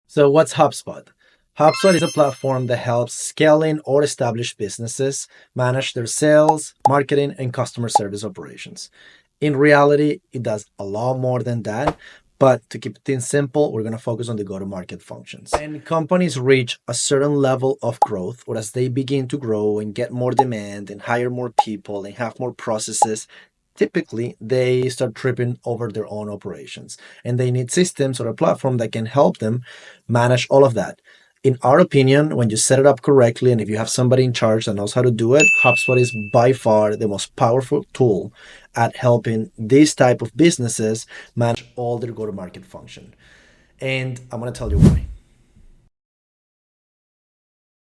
So what's HubSpot? HubSpot is a platform that helps scaling or established businesses manage their sales, marketing, and customer service operations. In reality, it does a lot more than that. But to keep things simple, we're going to focus on the go to market functions. When companies reach a certain level of growth, or as they begin to grow and get more demand and hire more people and have more processes, typically they start tripping over their own operations and they need systems or a platform that can help them manage all of that. In our opinion, when you set it up correctly and if you have somebody in charge that knows how to do it, HubSpot is by far the most powerful tool at helping these type of businesses manage all their go-to-market function. And I'm going to tell you why.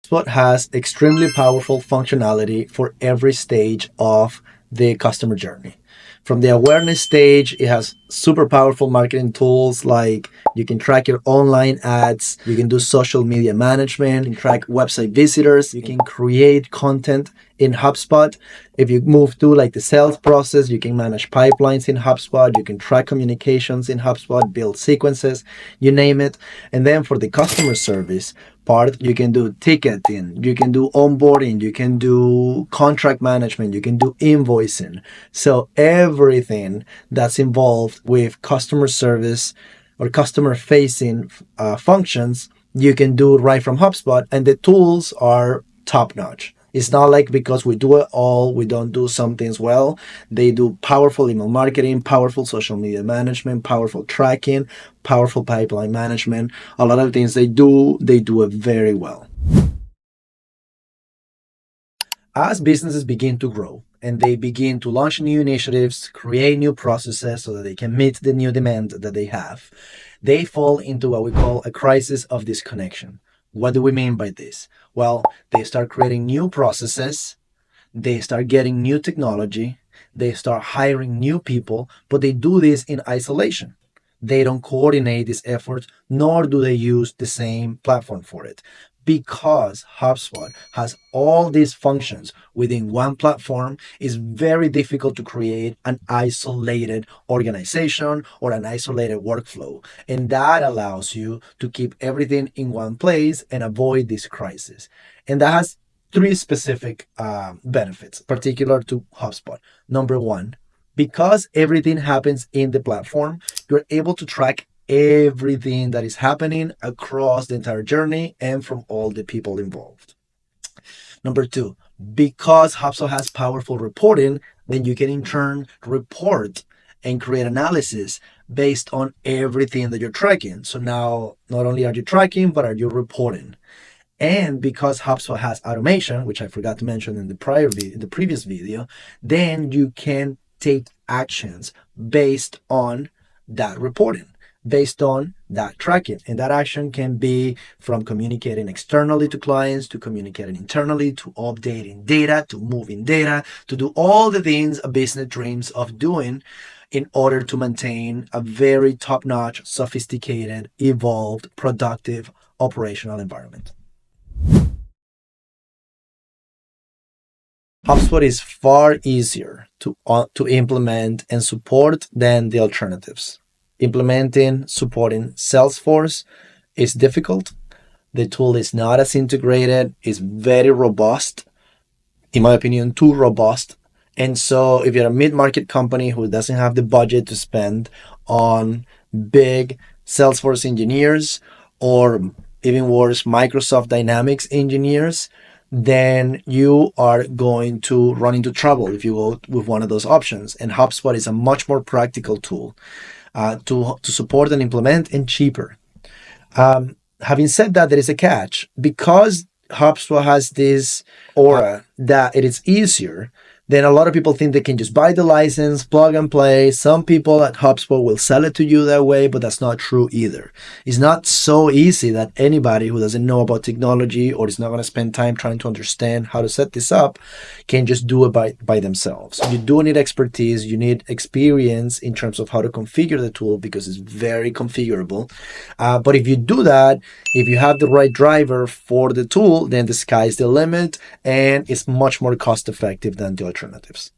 HubSpot has extremely powerful functionality for every stage of the customer journey. From the awareness stage, it has super powerful marketing tools like you can track your online ads, you can do social media management, you can track website visitors, you can create content in HubSpot. If you move to like the sales process, you can manage pipelines in HubSpot, you can track communications in HubSpot, build sequences, you name it. And then for the customer service part, you can do ticketing, you can do onboarding, you can do contract management, you can do invoicing. So everything that's involved with customer service or customer facing functions, you can do right from HubSpot, and the tools are top notch. It's not like because we do it all, we don't do some things well. They do powerful email marketing, powerful social media management, powerful tracking, powerful pipeline management. A lot of things they do it very well. As businesses begin to grow and they begin to launch new initiatives, create new processes so that they can meet the new demand that they have, they fall into what we call a crisis of disconnection. What do we mean by this? Well, they start creating new processes, they start getting new technology, they start hiring new people, but they do this in isolation. They don't coordinate this effort, nor do they use the same platform for it. Because HubSpot has all these functions within one platform, it's very difficult to create an isolated organization or an isolated workflow. And that allows you to keep everything in one place and avoid this crisis. And that has three specific benefits, particular to HubSpot. Number one, because everything happens in the platform, you're able to track everything that is happening across the entire journey and from all the people involved. Number two, because HubSpot has powerful reporting, then you can in turn report and create analysis based on everything that you're tracking. So now not only are you tracking, but are you reporting? And because HubSpot has automation, which I forgot to mention in the previous video, then you can take actions based on that reporting, based on that tracking. And that action can be from communicating externally to clients, to communicating internally, to updating data, to moving data, to do all the things a business dreams of doing in order to maintain a very top-notch, sophisticated, evolved, productive operational environment. HubSpot is far easier to implement and support than the alternatives. Implementing, supporting Salesforce is difficult. The tool is not as integrated, it's very robust, in my opinion, too robust. And so if you're a mid-market company who doesn't have the budget to spend on big Salesforce engineers, or even worse, Microsoft Dynamics engineers, then you are going to run into trouble if you go with one of those options. And HubSpot is a much more practical tool to support and implement, and cheaper. Having said that, there is a catch. Because HubSpot has this aura that it is easier, then a lot of people think they can just buy the license, plug and play. Some people at HubSpot will sell it to you that way, but that's not true either. It's not so easy that anybody who doesn't know about technology or is not going to spend time trying to understand how to set this up can just do it by themselves. You do need expertise. You need experience in terms of how to configure the tool because it's very configurable. But if you do that, if you have the right driver for the tool, then the sky is the limit and it's much more cost effective than the alternatives.